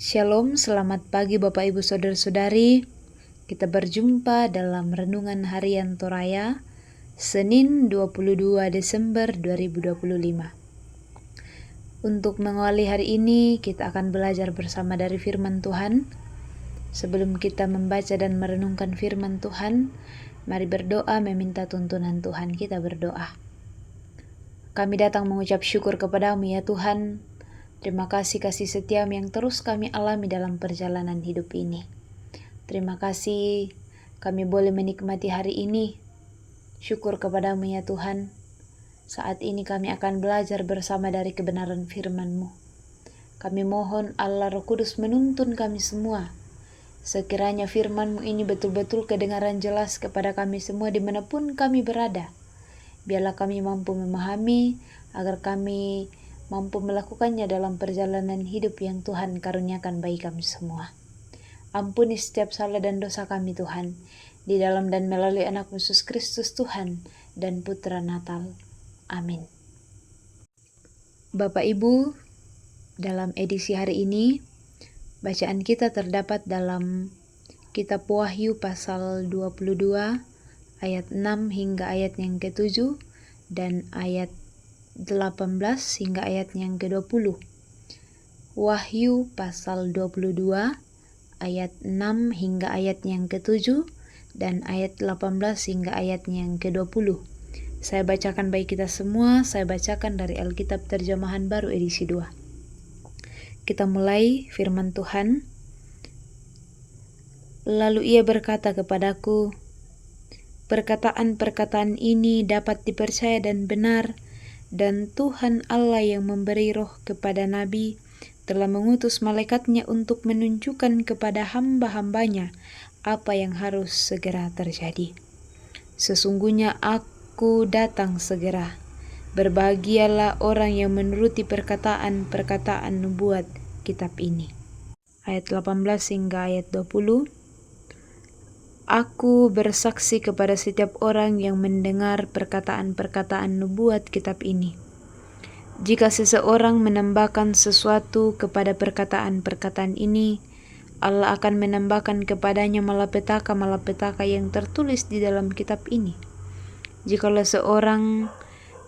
Shalom, selamat pagi Bapak Ibu Saudara-saudari. Kita berjumpa dalam Renungan Harian Toraya, Senin 22 Desember 2025. Untuk mengawali hari ini, kita akan belajar bersama dari firman Tuhan. Sebelum kita membaca dan merenungkan firman Tuhan, mari berdoa meminta tuntunan Tuhan. Kita berdoa. Kami datang mengucap syukur kepadamu ya Tuhan. Terima kasih setiamu yang terus kami alami dalam perjalanan hidup ini. Terima kasih kami boleh menikmati hari ini. Syukur kepadamu ya Tuhan. Saat ini kami akan belajar bersama dari kebenaran firman-Mu. Kami mohon Allah Roh Kudus menuntun kami semua. Sekiranya firman-Mu ini betul-betul kedengaran jelas kepada kami semua dimanapun kami berada. Biarlah kami mampu memahami agar kami mampu melakukannya dalam perjalanan hidup yang Tuhan karuniakan bagi kami semua. Ampuni setiap salah dan dosa kami Tuhan, di dalam dan melalui anak Yesus Kristus Tuhan dan Putra Natal. Amin. Bapak Ibu, dalam edisi hari ini, bacaan kita terdapat dalam Kitab Wahyu pasal 22, ayat 6 hingga ayat yang ke-7, dan ayat 18 hingga ayat yang ke-20. Wahyu pasal 22 ayat 6 hingga ayat yang ke-7 dan ayat 18 hingga ayat yang ke-20. Saya bacakan bagi kita semua, saya bacakan dari Alkitab Terjemahan Baru edisi 2. Kita mulai firman Tuhan. Lalu ia berkata kepadaku, perkataan-perkataan ini dapat dipercaya dan benar, dan Tuhan Allah yang memberi roh kepada Nabi telah mengutus malaikatnya untuk menunjukkan kepada hamba-hambanya apa yang harus segera terjadi. Sesungguhnya aku datang segera. Berbahagialah orang yang menuruti perkataan-perkataan nubuat kitab ini. Ayat 18 hingga ayat 20. Aku bersaksi kepada setiap orang yang mendengar perkataan-perkataan nubuat kitab ini. Jika seseorang menambahkan sesuatu kepada perkataan-perkataan ini, Allah akan menambahkan kepadanya malapetaka-malapetaka yang tertulis di dalam kitab ini. Jikalau seorang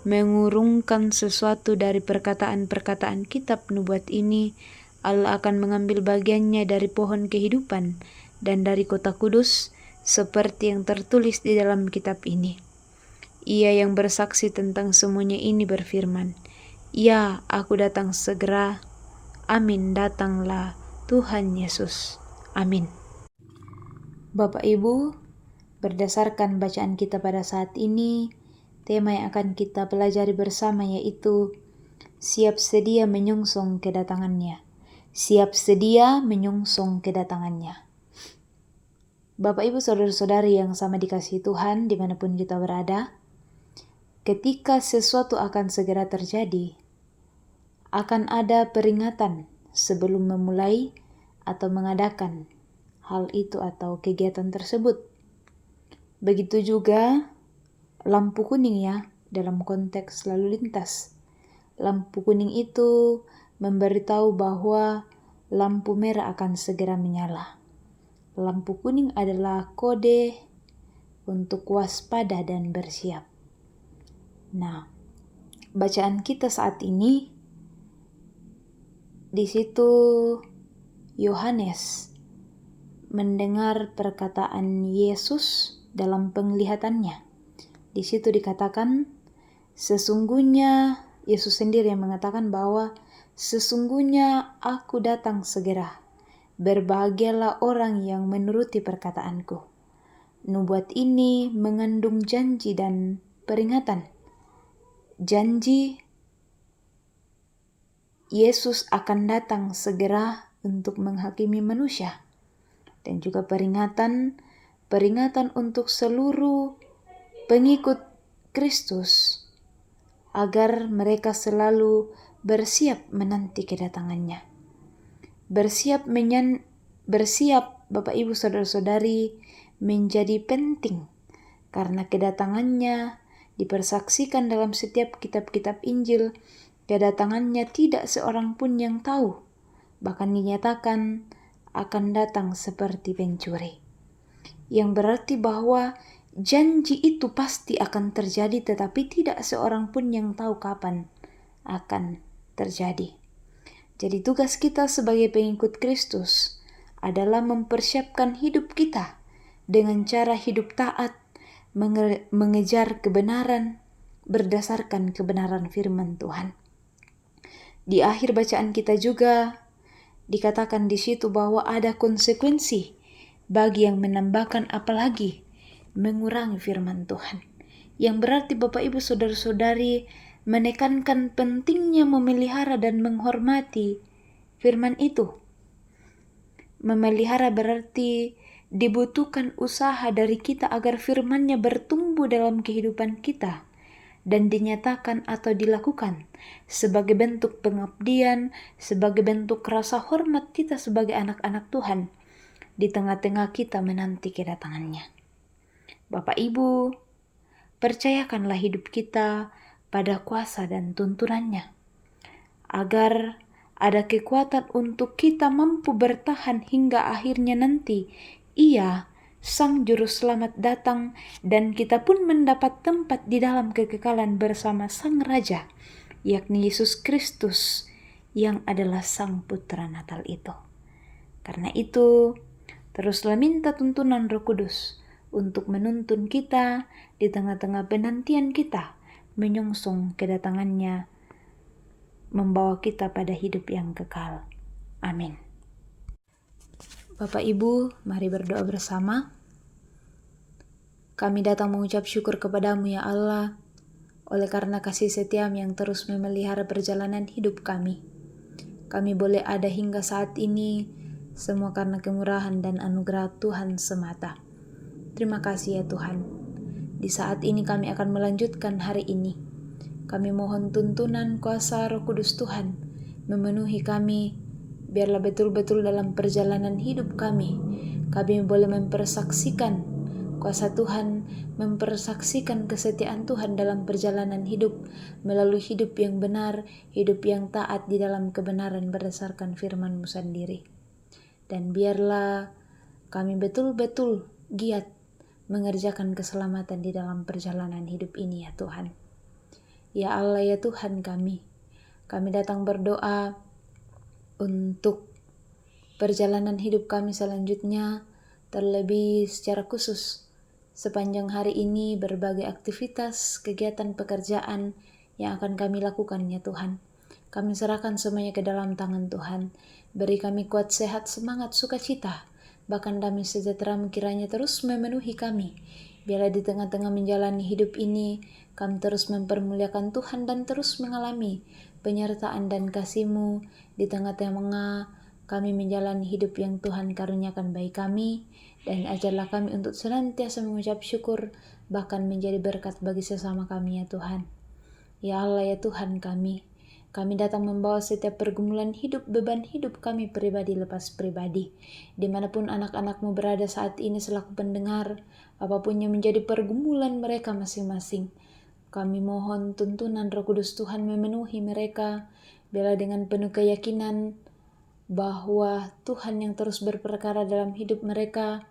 mengurungkan sesuatu dari perkataan-perkataan kitab nubuat ini, Allah akan mengambil bagiannya dari pohon kehidupan dan dari kota kudus, seperti yang tertulis di dalam kitab ini. Ia yang bersaksi tentang semuanya ini berfirman, ya, aku datang segera. Amin, datanglah Tuhan Yesus. Amin. Bapak Ibu, berdasarkan bacaan kita pada saat ini, tema yang akan kita pelajari bersama yaitu siap sedia menyongsong kedatangannya. Siap sedia menyongsong kedatangannya. Bapak Ibu Saudara-saudari yang sama dikasihi Tuhan dimanapun kita berada, ketika sesuatu akan segera terjadi, akan ada peringatan sebelum memulai atau mengadakan hal itu atau kegiatan tersebut. Begitu juga lampu kuning ya, dalam konteks lalu lintas. Lampu kuning itu memberitahu bahwa lampu merah akan segera menyala. Lampu kuning adalah kode untuk waspada dan bersiap. Nah, bacaan kita saat ini di situ Yohanes mendengar perkataan Yesus dalam penglihatannya. Di situ dikatakan, sesungguhnya Yesus sendiri yang mengatakan bahwa sesungguhnya aku datang segera. Berbahagialah orang yang menuruti perkataanku. Nubuat ini mengandung janji dan peringatan. Janji Yesus akan datang segera untuk menghakimi manusia. Dan juga peringatan untuk seluruh pengikut Kristus agar mereka selalu bersiap menanti kedatangannya. Bersiap Bapak Ibu Saudara-saudari menjadi penting karena kedatangannya dipersaksikan dalam setiap kitab-kitab Injil. Kedatangannya tidak seorang pun yang tahu, bahkan dinyatakan akan datang seperti pencuri. Yang berarti bahwa janji itu pasti akan terjadi, tetapi tidak seorang pun yang tahu kapan akan terjadi. Jadi tugas kita sebagai pengikut Kristus adalah mempersiapkan hidup kita dengan cara hidup taat, mengejar kebenaran berdasarkan kebenaran firman Tuhan. Di akhir bacaan kita juga dikatakan di situ bahwa ada konsekuensi bagi yang menambahkan apalagi mengurangi firman Tuhan. Yang berarti Bapak Ibu Saudara-saudari menekankan pentingnya memelihara dan menghormati firman itu. Memelihara berarti dibutuhkan usaha dari kita agar firman-Nya bertumbuh dalam kehidupan kita dan dinyatakan atau dilakukan sebagai bentuk pengabdian, sebagai bentuk rasa hormat kita sebagai anak-anak Tuhan di tengah-tengah kita menanti kedatangan-Nya. Bapak Ibu, percayakanlah hidup kita pada kuasa dan tuntunannya, agar ada kekuatan untuk kita mampu bertahan hingga akhirnya nanti Ia, Sang Juru Selamat datang dan kita pun mendapat tempat di dalam kekekalan bersama Sang Raja, yakni Yesus Kristus yang adalah Sang Putra Natal itu. Karena itu, teruslah minta tuntunan Roh Kudus untuk menuntun kita di tengah-tengah penantian kita menyongsong kedatangan-Nya, membawa kita pada hidup yang kekal. Amin. Bapak Ibu, mari berdoa bersama. Kami datang mengucap syukur kepadamu ya Allah, oleh karena kasih setiamu yang terus memelihara perjalanan hidup kami. Kami boleh ada hingga saat ini, semua karena kemurahan dan anugerah Tuhan semata. Terima kasih ya Tuhan. Di saat ini kami akan melanjutkan hari ini. Kami mohon tuntunan kuasa Roh Kudus Tuhan memenuhi kami, biarlah betul-betul dalam perjalanan hidup kami boleh mempersaksikan kuasa Tuhan, mempersaksikan kesetiaan Tuhan dalam perjalanan hidup, melalui hidup yang benar, hidup yang taat di dalam kebenaran berdasarkan firman-Mu sendiri. Dan biarlah kami betul-betul giat mengerjakan keselamatan di dalam perjalanan hidup ini ya Tuhan. Ya Allah ya Tuhan kami datang berdoa untuk perjalanan hidup kami selanjutnya, terlebih secara khusus sepanjang hari ini berbagai aktivitas, kegiatan pekerjaan yang akan kami lakukan ya Tuhan. Kami serahkan semuanya ke dalam tangan Tuhan. Beri kami kuat, sehat, semangat, sukacita, bahkan damai sejahtera-Mu kiranya terus memenuhi kami. Biarlah di tengah-tengah menjalani hidup ini, kami terus mempermuliakan Tuhan dan terus mengalami penyertaan dan kasih-Mu di tengah-tengah kami menjalani hidup yang Tuhan karuniakan bagi kami, dan ajarlah kami untuk senantiasa mengucap syukur, bahkan menjadi berkat bagi sesama kami ya Tuhan. Ya Allah ya Tuhan kami datang membawa setiap pergumulan hidup, beban hidup kami pribadi lepas pribadi. Dimanapun anak-anak-Mu berada saat ini selaku pendengar, apapun yang menjadi pergumulan mereka masing-masing, kami mohon tuntunan Roh Kudus Tuhan memenuhi mereka, biarlah dengan penuh keyakinan bahwa Tuhan yang terus berperkara dalam hidup mereka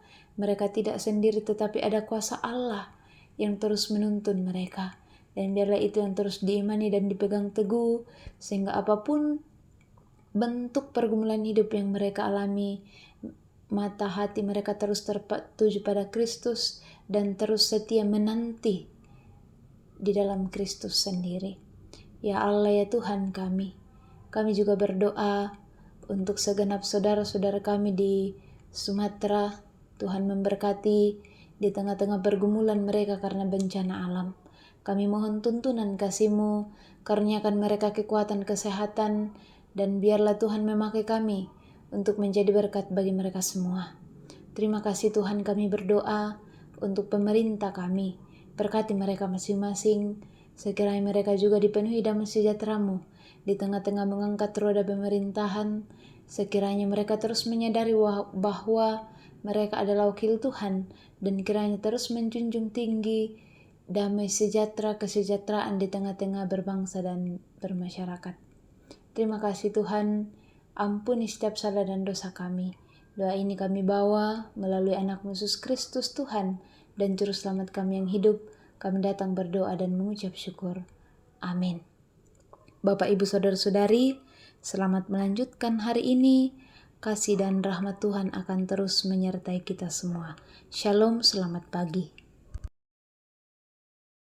tidak sendiri tetapi ada kuasa Allah yang terus menuntun mereka. Dan biarlah itu yang terus diimani dan dipegang teguh, sehingga apapun bentuk pergumulan hidup yang mereka alami, mata hati mereka terus tertuju pada Kristus dan terus setia menanti di dalam Kristus sendiri. Ya Allah ya Tuhan kami juga berdoa untuk segenap saudara-saudara kami di Sumatera. Tuhan memberkati di tengah-tengah pergumulan mereka karena bencana alam. Kami mohon tuntunan kasih-Mu, karuniakan mereka kekuatan kesehatan, dan biarlah Tuhan memakai kami untuk menjadi berkat bagi mereka semua. Terima kasih Tuhan, kami berdoa untuk pemerintah kami. Berkati mereka masing-masing, sekiranya mereka juga dipenuhi damai sejahtera-Mu di tengah-tengah mengangkat roda pemerintahan. Sekiranya mereka terus menyadari bahwa mereka adalah wakil Tuhan, dan kiranya terus menjunjung tinggi damai sejahtera, kesejahteraan di tengah-tengah berbangsa dan bermasyarakat. Terima kasih Tuhan, Ampuni setiap salah dan dosa kami. Doa ini kami bawa melalui anak Yesus Kristus Tuhan dan Juru Selamat kami yang hidup. Kami datang berdoa dan mengucap syukur. Amin. Bapak, Ibu, Saudara-saudari, selamat melanjutkan hari ini. Kasih dan rahmat Tuhan akan terus menyertai kita semua. Shalom, selamat pagi.